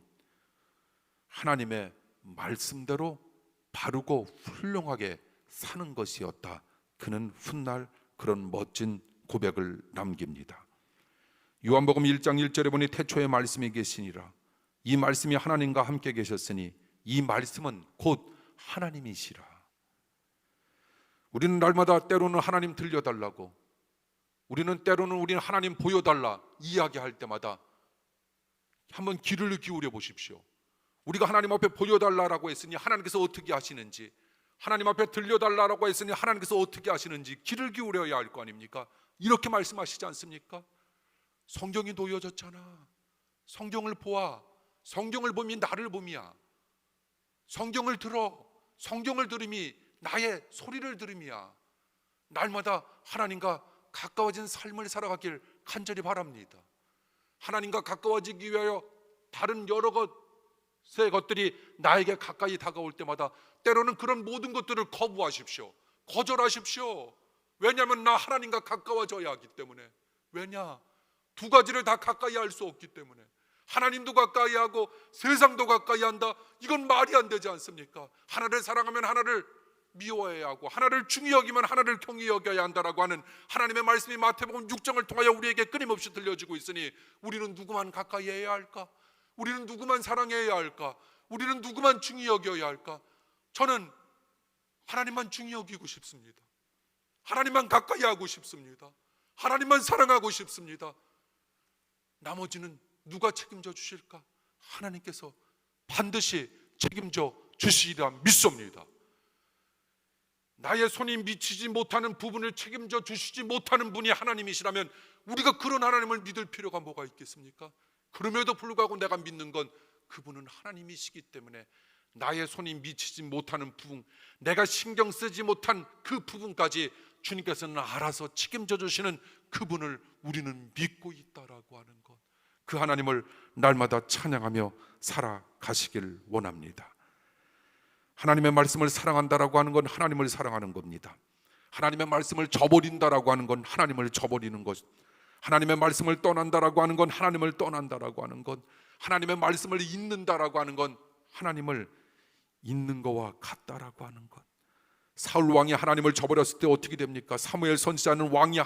하나님의 말씀대로 바르고 훌륭하게 사는 것이었다. 그는 훗날 그런 멋진 고백을 남깁니다. 요한복음 1장 1절에 보니 태초에 말씀이 계시니라. 이 말씀이 하나님과 함께 계셨으니 이 말씀은 곧 하나님이시라. 우리는 날마다 때로는 하나님 들려달라고, 우리는 때로는 우리는 하나님 보여달라 이야기할 때마다 한번 귀를 기울여 보십시오. 우리가 하나님 앞에 보여달라고 했으니 하나님께서 어떻게 하시는지, 하나님 앞에 들려달라고 했으니 하나님께서 어떻게 하시는지 귀를 기울여야 할 거 아닙니까? 이렇게 말씀하시지 않습니까? 성경이 놓여졌잖아. 성경을 보아. 성경을 봄이 나를 봄이야. 성경을 들어. 성경을 들음이 나의 소리를 들음이야. 날마다 하나님과 가까워진 삶을 살아가길 간절히 바랍니다. 하나님과 가까워지기 위하여 다른 여러 것의 것들이 나에게 가까이 다가올 때마다 때로는 그런 모든 것들을 거부하십시오. 거절하십시오. 왜냐하면 나 하나님과 가까워져야 하기 때문에. 왜냐? 두 가지를 다 가까이 할 수 없기 때문에. 하나님도 가까이 하고 세상도 가까이 한다. 이건 말이 안 되지 않습니까? 하나를 사랑하면 하나를 미워해야 하고 하나를 중히 여기면 하나를 경히 여겨야 한다라고 하는 하나님의 말씀이 마태복음 6장을 통하여 우리에게 끊임없이 들려지고 있으니 우리는 누구만 가까이 해야 할까? 우리는 누구만 사랑해야 할까? 우리는 누구만 중히 여겨야 할까? 저는 하나님만 중히 여기고 싶습니다. 하나님만 가까이 하고 싶습니다. 하나님만 사랑하고 싶습니다. 나머지는 누가 책임져 주실까? 하나님께서 반드시 책임져 주시리라 믿습니다. 나의 손이 미치지 못하는 부분을 책임져 주시지 못하는 분이 하나님이시라면 우리가 그런 하나님을 믿을 필요가 뭐가 있겠습니까? 그럼에도 불구하고 내가 믿는 건 그분은 하나님이시기 때문에 나의 손이 미치지 못하는 부분, 내가 신경 쓰지 못한 그 부분까지 주님께서는 알아서 책임져 주시는 그분을 우리는 믿고 있다라고 하는 것, 그 하나님을 날마다 찬양하며 살아가시길 원합니다. 하나님의 말씀을 사랑한다라고 하는 건 하나님을 사랑하는 겁니다. 하나님의 말씀을 저버린다라고 하는 건 하나님을 저버리는 것, 하나님의 말씀을 떠난다라고 하는 건 하나님을 떠난다라고 하는 것, 하나님의 말씀을 잊는다라고 하는 건 하나님을 잊는 거와 같다라고 하는 것. 사울 왕이 하나님을 저버렸을 때 어떻게 됩니까? 사무엘 선지자는 왕이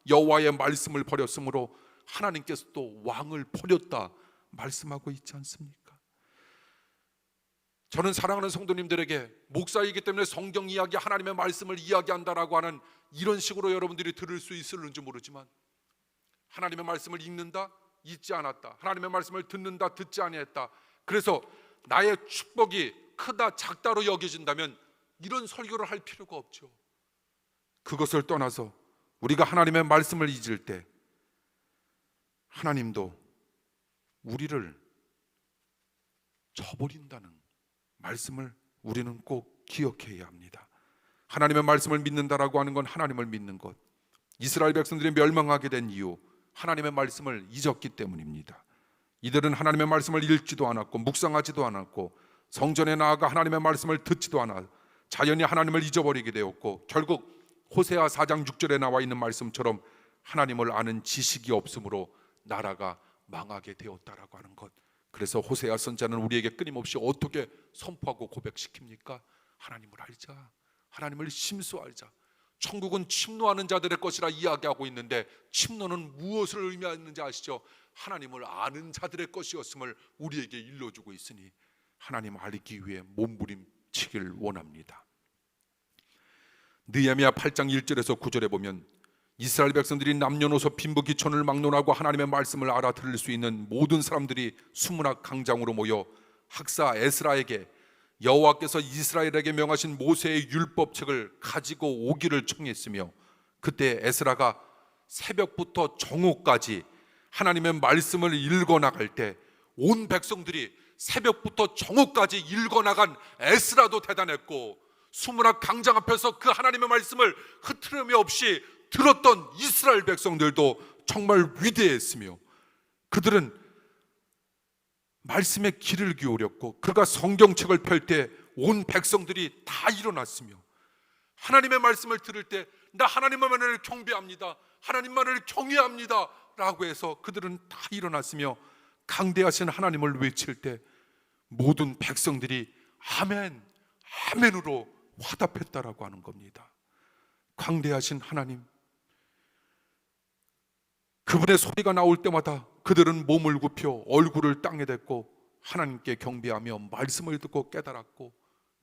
여호와의 말씀을 버렸으므로 하나님께서 또 왕을 버렸다 말씀하고 있지 않습니까? 저는 사랑하는 성도님들에게 목사이기 때문에 성경 이야기, 하나님의 말씀을 이야기한다라고 하는 이런 식으로 여러분들이 들을 수 있을는지 모르지만, 하나님의 말씀을 읽는다, 읽지 않았다. 하나님의 말씀을 듣는다, 듣지 아니했다. 그래서 나의 축복이 크다 작다로 여겨진다면 이런 설교를 할 필요가 없죠. 그것을 떠나서 우리가 하나님의 말씀을 잊을 때 하나님도 우리를 저버린다는 말씀을 우리는 꼭 기억해야 합니다. 하나님의 말씀을 믿는다라고 하는 건 하나님을 믿는 것. 이스라엘 백성들이 멸망하게 된 이유, 하나님의 말씀을 잊었기 때문입니다. 이들은 하나님의 말씀을 읽지도 않았고 묵상하지도 않았고 성전에 나아가 하나님의 말씀을 듣지도 않아 자연히 하나님을 잊어버리게 되었고, 결국 호세아 4장 6절에 나와 있는 말씀처럼 하나님을 아는 지식이 없으므로 나라가 망하게 되었다라고 하는 것. 그래서 호세아 선지자는 우리에게 끊임없이 어떻게 선포하고 고백시킵니까? 하나님을 알자, 하나님을 심수 알자. 천국은 침노하는 자들의 것이라 이야기하고 있는데 침노는 무엇을 의미하는지 아시죠? 하나님을 아는 자들의 것이었음을 우리에게 일러주고 있으니 하나님 알기 위해 몸부림치길 원합니다. 느헤미야 8장 1절에서 9절에 보면 이스라엘 백성들이 남녀노소 빈부귀천을 막론하고 하나님의 말씀을 알아들을 수 있는 모든 사람들이 수문학 강장으로 모여 학사 에스라에게 여호와께서 이스라엘에게 명하신 모세의 율법책을 가지고 오기를 청했으며, 그때 에스라가 새벽부터 정오까지 하나님의 말씀을 읽어 나갈 때 온 백성들이 새벽부터 정오까지 읽어나간 에스라도 대단했고, 수문학 강장 앞에서 그 하나님의 말씀을 흐트러미 없이 들었던 이스라엘 백성들도 정말 위대했으며, 그들은 말씀에 귀를 기울였고, 그가 성경책을 펼 때 온 백성들이 다 일어났으며, 하나님의 말씀을 들을 때 나 하나님만을 경배합니다, 하나님만을 경외합니다 라고 해서 그들은 다 일어났으며, 강대하신 하나님을 외칠 때 모든 백성들이 아멘, 아멘으로 화답했다라고 하는 겁니다. 광대하신 하나님, 그분의 소리가 나올 때마다 그들은 몸을 굽혀 얼굴을 땅에 댔고 하나님께 경배하며 말씀을 듣고 깨달았고,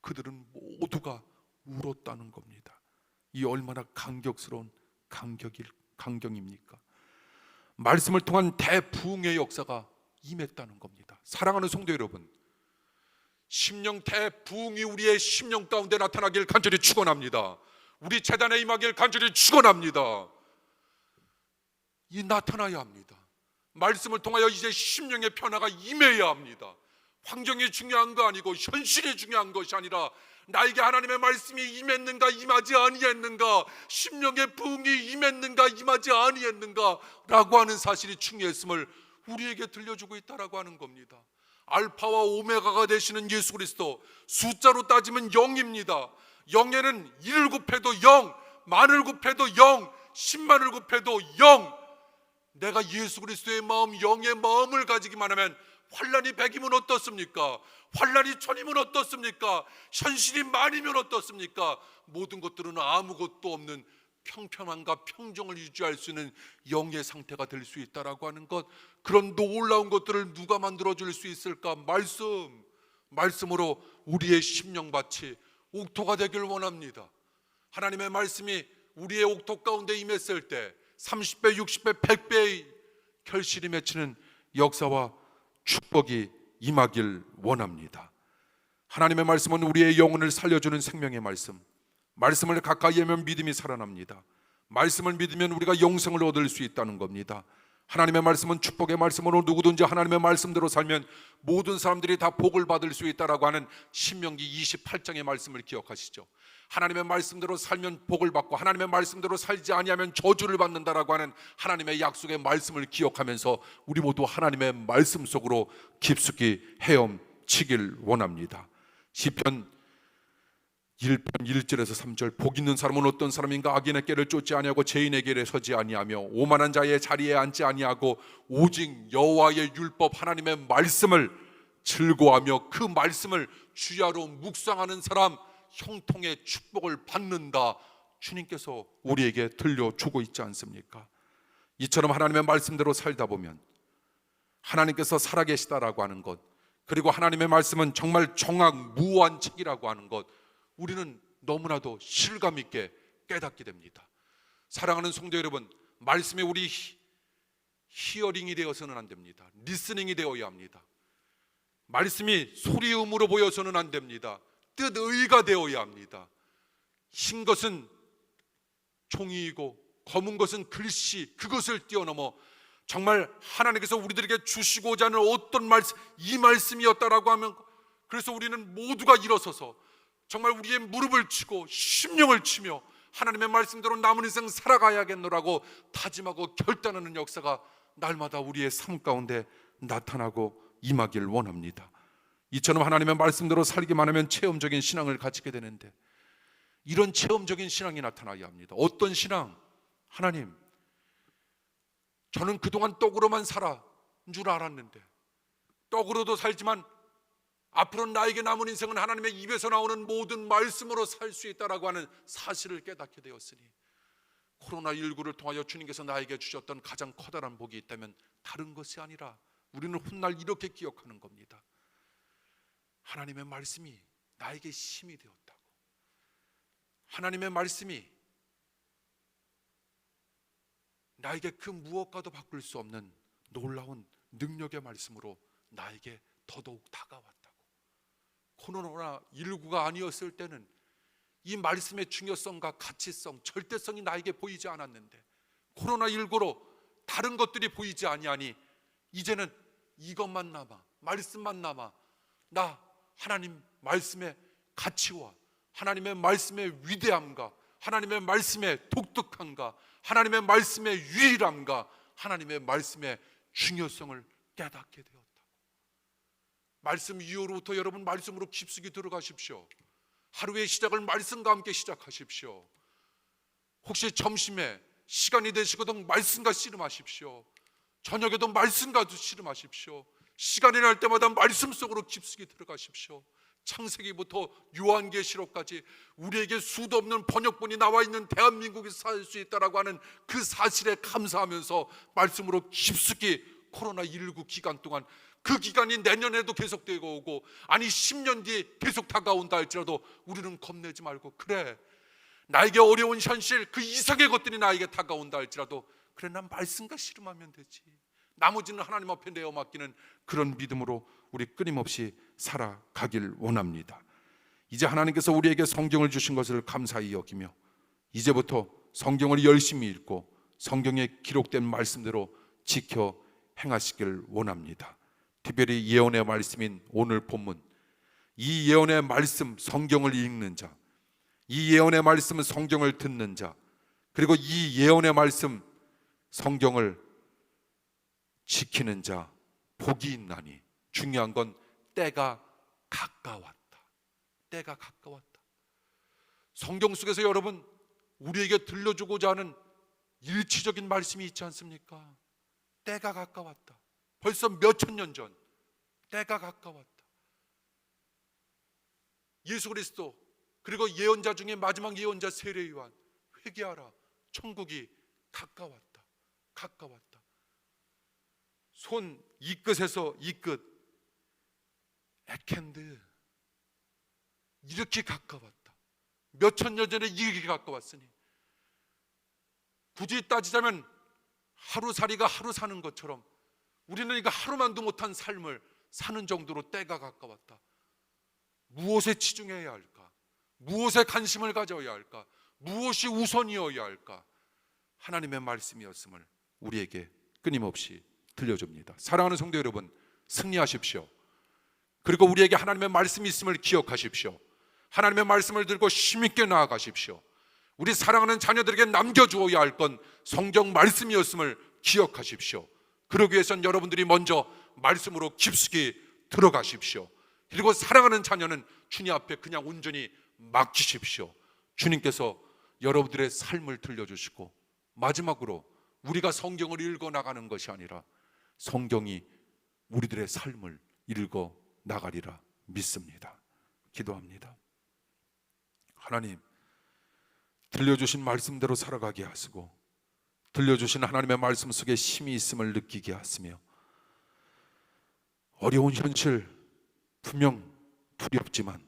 그들은 모두가 울었다는 겁니다. 이 얼마나 감격스러운 감격입니까? 말씀을 통한 대부흥의 역사가 임했다는 겁니다. 사랑하는 성도 여러분, 심령 대부흥이 우리의 심령 가운데 나타나길 간절히 축원합니다. 우리 재단에 임하길 간절히 축원합니다. 이 나타나야 합니다. 말씀을 통하여 이제 심령의 변화가 임해야 합니다. 환경이 중요한 거 아니고 현실이 중요한 것이 아니라 나에게 하나님의 말씀이 임했는가 임하지 아니했는가, 심령의 부흥이 임했는가 임하지 아니했는가 라고 하는 사실이 중요했음을 우리에게 들려주고 있다라고 하는 겁니다. 알파와 오메가가 되시는 예수 그리스도, 숫자로 따지면 0입니다. 0에는 1을 곱해도 0, 만을 곱해도 0, 10만을 곱해도 0. 내가 예수 그리스도의 마음, 0의 마음을 가지기만 하면 환란이 100이면 어떻습니까? 환란이 1000이면 어떻습니까? 현실이 만이면 어떻습니까? 모든 것들은 아무것도 없는 평평함과 평정을 유지할 수 있는 영의 상태가 될 수 있다라고 하는 것, 그런 놀라운 것들을 누가 만들어줄 수 있을까? 말씀으로 우리의 심령밭이 옥토가 되길 원합니다. 하나님의 말씀이 우리의 옥토 가운데 임했을 때 30배, 60배, 100배의 결실이 맺히는 역사와 축복이 임하길 원합니다. 하나님의 말씀은 우리의 영혼을 살려주는 생명의 말씀, 말씀을 가까이 하면 믿음이 살아납니다. 말씀을 믿으면 우리가 영생을 얻을 수 있다는 겁니다. 하나님의 말씀은 축복의 말씀으로 누구든지 하나님의 말씀대로 살면 모든 사람들이 다 복을 받을 수 있다라고 하는 신명기 28장의 말씀을 기억하시죠? 하나님의 말씀대로 살면 복을 받고 하나님의 말씀대로 살지 아니하면 저주를 받는다라고 하는 하나님의 약속의 말씀을 기억하면서 우리 모두 하나님의 말씀 속으로 깊숙이 헤엄치길 원합니다. 시편 1편 1절에서 3절, 복 있는 사람은 어떤 사람인가? 악인의 길을 쫓지 아니하고 죄인의 길에 서지 아니하며 오만한 자의 자리에 앉지 아니하고 오직 여호와의 율법 하나님의 말씀을 즐거워하며 그 말씀을 주야로 묵상하는 사람 형통의 축복을 받는다. 주님께서 우리에게 들려주고 있지 않습니까? 이처럼 하나님의 말씀대로 살다 보면 하나님께서 살아계시다라고 하는 것, 그리고 하나님의 말씀은 정말 정확무한 책이라고 하는 것, 우리는 너무나도 실감 있게 깨닫게 됩니다. 사랑하는 성도 여러분, 말씀에 우리 히어링이 되어서는 안 됩니다. 리스닝이 되어야 합니다. 말씀이 소리음으로 보여서는 안 됩니다. 뜻의가 되어야 합니다. 흰 것은 종이이고 검은 것은 글씨, 그것을 뛰어넘어 정말 하나님께서 우리들에게 주시고자 하는 어떤 말씀, 이 말씀이었다라고 하면, 그래서 우리는 모두가 일어서서 정말 우리의 무릎을 치고 심령을 치며 하나님의 말씀대로 남은 인생 살아가야겠노라고 다짐하고 결단하는 역사가 날마다 우리의 삶 가운데 나타나고 임하길 원합니다. 이처럼 하나님의 말씀대로 살기만 하면 체험적인 신앙을 가지게 되는데, 이런 체험적인 신앙이 나타나야 합니다. 어떤 신앙? 하나님, 저는 그동안 떡으로만 살아인 줄 알았는데, 떡으로도 살지만 앞으로 나에게 남은 인생은 하나님의 입에서 나오는 모든 말씀으로 살 수 있다라고 하는 사실을 깨닫게 되었으니, 코로나19를 통하여 주님께서 나에게 주셨던 가장 커다란 복이 있다면 다른 것이 아니라 우리는 훗날 이렇게 기억하는 겁니다. 하나님의 말씀이 나에게 힘이 되었다고, 하나님의 말씀이 나에게 그 무엇과도 바꿀 수 없는 놀라운 능력의 말씀으로 나에게 더더욱 다가왔다고. 코로나19가 아니었을 때는 이 말씀의 중요성과 가치성, 절대성이 나에게 보이지 않았는데, 코로나19로 다른 것들이 보이지 아니하니 이제는 이것만 남아, 말씀만 남아, 나 하나님 말씀의 가치와 하나님의 말씀의 위대함과 하나님의 말씀의 독특함과 하나님의 말씀의 유일함과 하나님의 말씀의 중요성을 깨닫게 되었다. 말씀 이후로부터 여러분 말씀으로 깊숙이 들어가십시오. 하루의 시작을 말씀과 함께 시작하십시오. 혹시 점심에 시간이 되시거든 말씀과 씨름하십시오. 저녁에도 말씀과 씨름하십시오. 시간이 날 때마다 말씀 속으로 깊숙이 들어가십시오. 창세기부터 요한계시록까지 우리에게 수도 없는 번역본이 나와 있는 대한민국에서 살 수 있다라고 하는 그 사실에 감사하면서 말씀으로 깊숙이 코로나19 기간 동안, 그 기간이 내년에도 계속되고 오고 아니 10년 뒤에 계속 다가온다 할지라도 우리는 겁내지 말고, 그래 나에게 어려운 현실 그 이상의 것들이 나에게 다가온다 할지라도 그래 난 말씀과 씨름하면 되지, 나머지는 하나님 앞에 내어 맡기는 그런 믿음으로 우리 끊임없이 살아가길 원합니다. 이제 하나님께서 우리에게 성경을 주신 것을 감사히 여기며 이제부터 성경을 열심히 읽고 성경에 기록된 말씀대로 지켜 행하시길 원합니다. 특별히 예언의 말씀인 오늘 본문, 이 예언의 말씀 성경을 읽는 자, 이 예언의 말씀은 성경을 듣는 자, 그리고 이 예언의 말씀 성경을 지키는 자 복이 있나니, 중요한 건 때가 가까웠다. 때가 가까웠다. 성경 속에서 여러분 우리에게 들려주고자 하는 일치적인 말씀이 있지 않습니까? 때가 가까웠다. 벌써 몇천 년 전 때가 가까웠다. 예수 그리스도 그리고 예언자 중에 마지막 예언자 세례 요한, 회개하라 천국이 가까웠다. 가까웠다. 손 이 끝에서 이 끝, 액핸드, 이렇게 가까웠다. 몇천 년 전에 이렇게 가까웠으니 굳이 따지자면 하루살이가 하루 사는 것처럼 우리는 이거 하루만도 못한 삶을 사는 정도로 때가 가까웠다. 무엇에 치중해야 할까? 무엇에 관심을 가져야 할까? 무엇이 우선이어야 할까? 하나님의 말씀이었음을 우리에게 끊임없이 들려줍니다. 사랑하는 성도 여러분, 승리하십시오. 그리고 우리에게 하나님의 말씀이 있음을 기억하십시오. 하나님의 말씀을 들고 힘있게 나아가십시오. 우리 사랑하는 자녀들에게 남겨주어야 할 건 성경 말씀이었음을 기억하십시오. 그러기 위해선 여러분들이 먼저 말씀으로 깊숙이 들어가십시오. 그리고 사랑하는 자녀는 주님 앞에 그냥 온전히 맡기십시오. 주님께서 여러분들의 삶을 들려주시고 마지막으로 우리가 성경을 읽어 나가는 것이 아니라 성경이 우리들의 삶을 읽어 나가리라 믿습니다. 기도합니다. 하나님, 들려주신 말씀대로 살아가게 하시고 들려주신 하나님의 말씀 속에 힘이 있음을 느끼게 하시며 어려운 현실 분명 두렵지만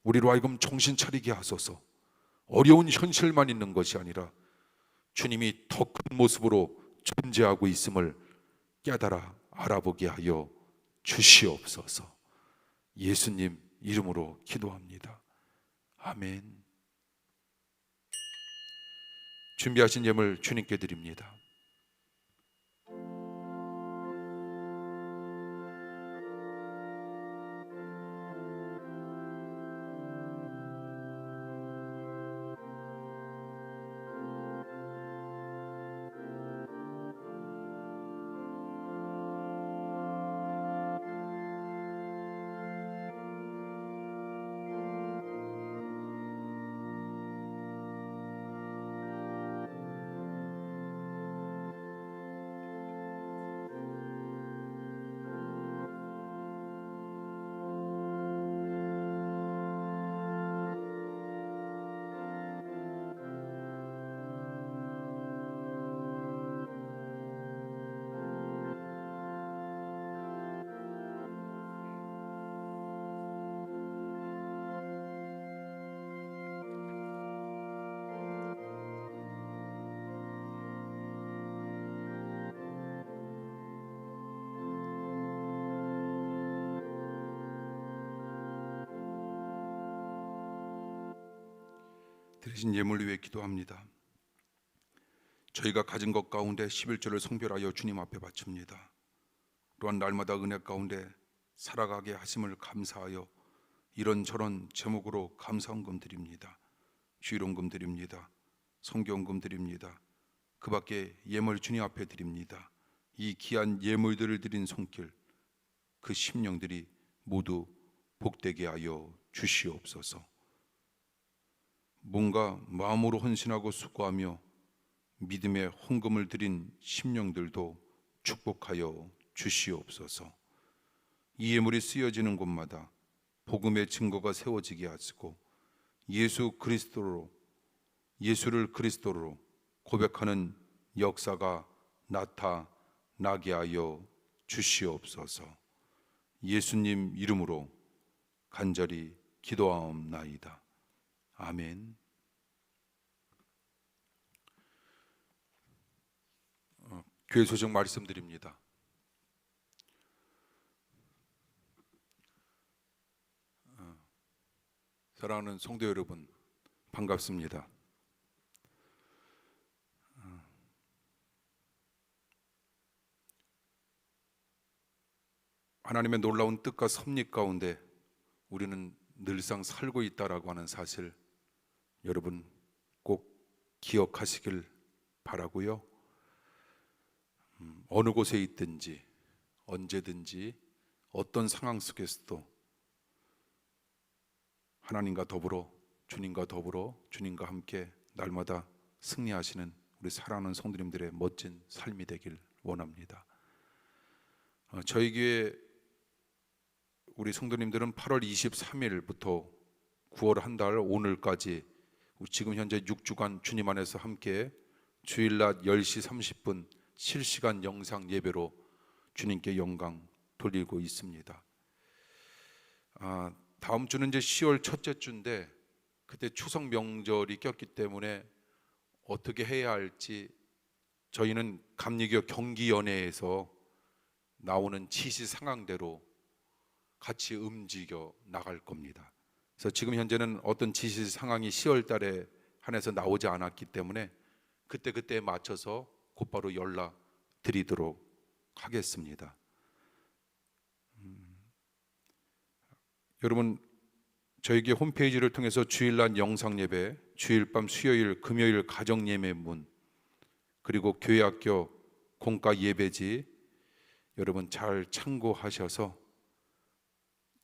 우리로 하여금 정신 차리게 하소서. 어려운 현실만 있는 것이 아니라 주님이 더 큰 모습으로 존재하고 있음을 깨달아 알아보게 하여 주시옵소서. 예수님 이름으로 기도합니다. 아멘. 준비하신 예물 주님께 드립니다. 드리신 예물 위해 기도합니다. 저희가 가진 것 가운데 11조를 성별하여 주님 앞에 바칩니다. 또한 날마다 은혜 가운데 살아가게 하심을 감사하여 이런저런 제목으로 감사헌금 드립니다. 주일원금 드립니다. 성경금 드립니다. 그 밖에 예물 주님 앞에 드립니다. 이 귀한 예물들을 드린 손길, 그 심령들이 모두 복되게 하여 주시옵소서. 뭔가 마음으로 헌신하고 수고하며 믿음의 헌금을 드린 심령들도 축복하여 주시옵소서. 이 예물이 쓰여지는 곳마다 복음의 증거가 세워지게 하시고 예수를 그리스도로 고백하는 역사가 나타나게 하여 주시옵소서. 예수님 이름으로 간절히 기도하옵나이다. 아멘. 교회 소식 말씀드립니다. 사랑하는 성도 여러분, 반갑습니다. 하나님의 놀라운 뜻과 섭리 가운데 우리는 늘상 살고 있다라고 하는 사실, 여러분 꼭 기억하시길 바라고요. 어느 곳에 있든지 언제든지 어떤 상황 속에서도 하나님과 더불어 주님과 함께 날마다 승리하시는 우리 사랑하는 성도님들의 멋진 삶이 되길 원합니다. 저희 교회 우리 성도님들은 8월 23일부터 9월 한 달 오늘까지 지금 현재 6주간 주님 안에서 함께 주일 낮 10시 30분 실시간 영상 예배로 주님께 영광 돌리고 있습니다. 다음 주는 이제 10월 첫째 주인데 그때 추석 명절이 꼈기 때문에 어떻게 해야 할지 저희는 감리교 경기연회에서 나오는 지시 상황대로 같이 움직여 나갈 겁니다. 그래서 지금 현재는 어떤 지시 상황이 10월 달에 한해서 나오지 않았기 때문에 그때그때에 맞춰서 곧바로 연락 드리도록 하겠습니다. 여러분, 저에게 홈페이지를 통해서 주일날 영상 예배, 주일밤 수요일 금요일 가정 예배문, 그리고 교회학교 공과 예배지 여러분 잘 참고하셔서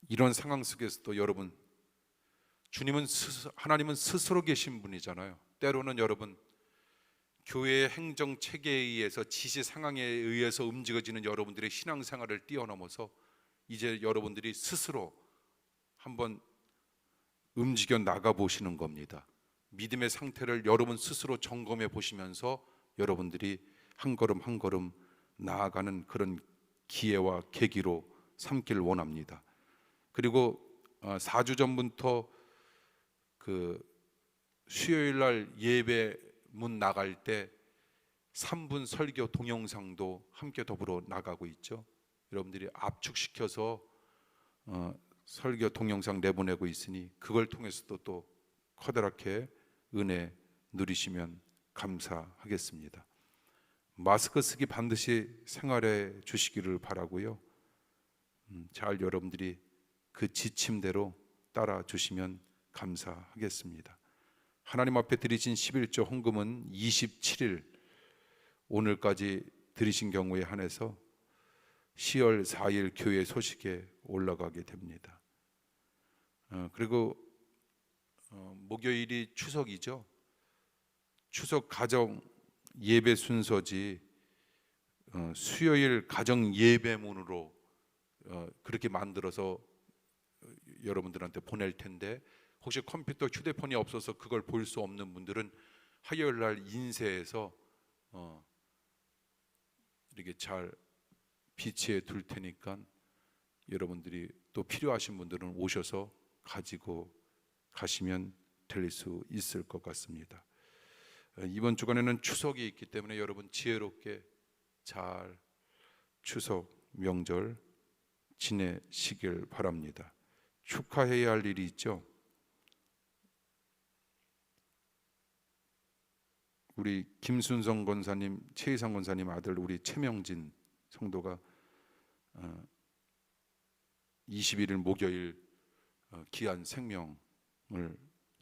이런 상황 속에서도 여러분 하나님은 스스로 계신 분이잖아요. 때로는 여러분 교회의 행정 체계에 의해서 지시 상황에 의해서 움직여지는 여러분들의 신앙생활을 뛰어넘어서 이제 여러분들이 스스로 한번 움직여 나가 보시는 겁니다. 믿음의 상태를 여러분 스스로 점검해 보시면서 여러분들이 한 걸음 한 걸음 나아가는 그런 기회와 계기로 삼길 원합니다. 그리고 4주 전부터 그 수요일 날 예배 문 나갈 때 3분 설교 동영상도 함께 더불어 나가고 있죠. 여러분들이 압축시켜서 설교 동영상 내보내고 있으니 그걸 통해서도 또 커다랗게 은혜 누리시면 감사하겠습니다. 마스크 쓰기 반드시 생활해 주시기를 바라고요. 잘 여러분들이 그 지침대로 따라 주시면 감사하겠습니다. 하나님 앞에 드리신 11조 헌금은 27일 오늘까지 드리신 경우에 한해서 10월 4일 교회 소식에 올라가게 됩니다. 그리고 목요일이 추석이죠. 추석 가정 예배 순서지 수요일 가정 예배문으로 그렇게 만들어서 여러분들한테 보낼 텐데 혹시 컴퓨터 휴대폰이 없어서 그걸 볼 수 없는 분들은 화요일 날 인쇄해서 이렇게 잘 비치해 둘 테니까 여러분들이 또 필요하신 분들은 오셔서 가지고 가시면 될 수 있을 것 같습니다. 이번 주간에는 추석이 있기 때문에 여러분 지혜롭게 잘 추석 명절 지내시길 바랍니다. 축하해야 할 일이 있죠. 우리 김순성 권사님, 최희상 권사님 아들 우리 최명진 성도가 21일 목요일 귀한 생명을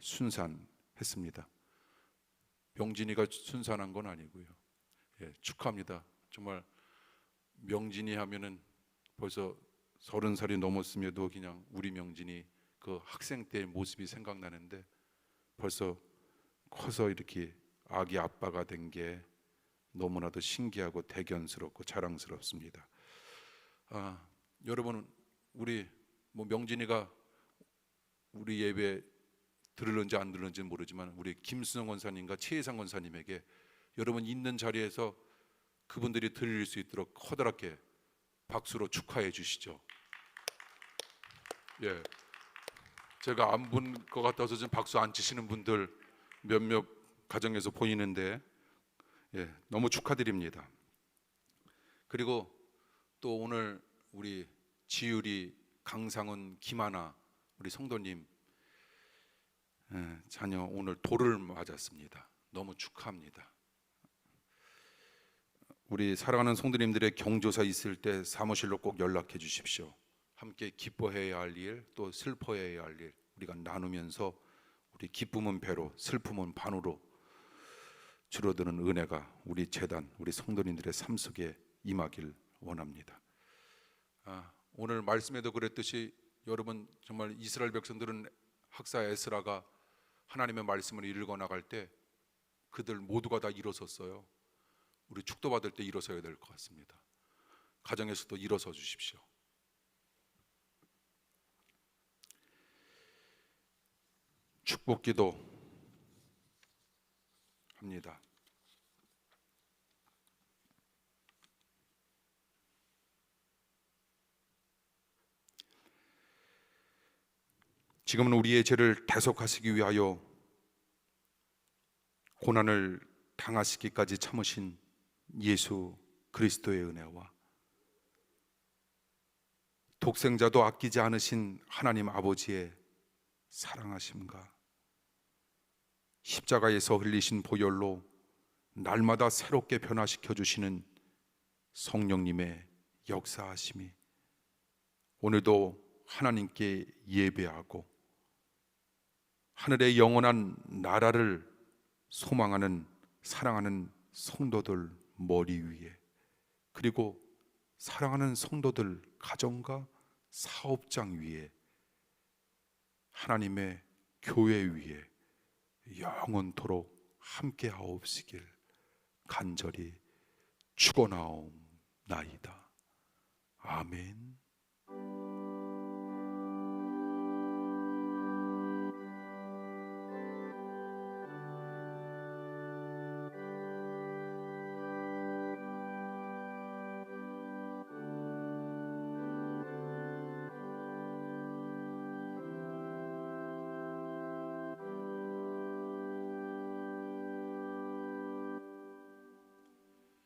순산했습니다. 명진이가 순산한 건 아니고요. 예, 축하합니다. 정말 명진이 하면은 벌써 30살이 넘었음에도 그냥 우리 명진이 그 학생 때의 모습이 생각나는데 벌써 커서 이렇게 아기 아빠가 된 게 너무나도 신기하고 대견스럽고 자랑스럽습니다. 여러분, 우리 명진이가 우리 예배 들을는지 안 들을는지는 모르지만 우리 김수정 권사님과 최혜상 권사님에게 여러분 있는 자리에서 그분들이 들릴 수 있도록 커다랗게 박수로 축하해 주시죠. 예, 제가 안 본 것 같아서 지금 박수 안 치시는 분들 몇몇 가정에서 보이는데, 예, 너무 축하드립니다. 그리고 또 오늘 우리 지율이, 강상은, 김하나 우리 성도님 자녀 오늘 돌을 맞았습니다. 너무 축하합니다. 우리 사랑하는 성도님들의 경조사 있을 때 사무실로 꼭 연락해 주십시오. 함께 기뻐해야 할 일, 또 슬퍼해야 할 일 우리가 나누면서 우리 기쁨은 배로, 슬픔은 반으로 줄어드는 은혜가 우리 제단, 우리 성도님들의 삶 속에 임하길 원합니다. 오늘 말씀에도 그랬듯이 여러분 정말 이스라엘 백성들은 학사 에스라가 하나님의 말씀을 읽어 나갈 때 그들 모두가 다 일어섰어요. 우리 축도받을 때 일어서야 될 것 같습니다. 가정에서도 일어서 주십시오. 축복기도 합니다. 지금은 우리의 죄를 대속하시기 위하여 고난을 당하시기까지 참으신 예수 그리스도의 은혜와 독생자도 아끼지 않으신 하나님 아버지의 사랑하심과 십자가에서 흘리신 보혈로 날마다 새롭게 변화시켜 주시는 성령님의 역사하심이 오늘도 하나님께 예배하고 하늘의 영원한 나라를 소망하는 사랑하는 성도들 머리 위에, 그리고 사랑하는 성도들 가정과 사업장 위에, 하나님의 교회 위에 영원토록 함께 하옵시길 간절히 축원하옵나이다. 아멘.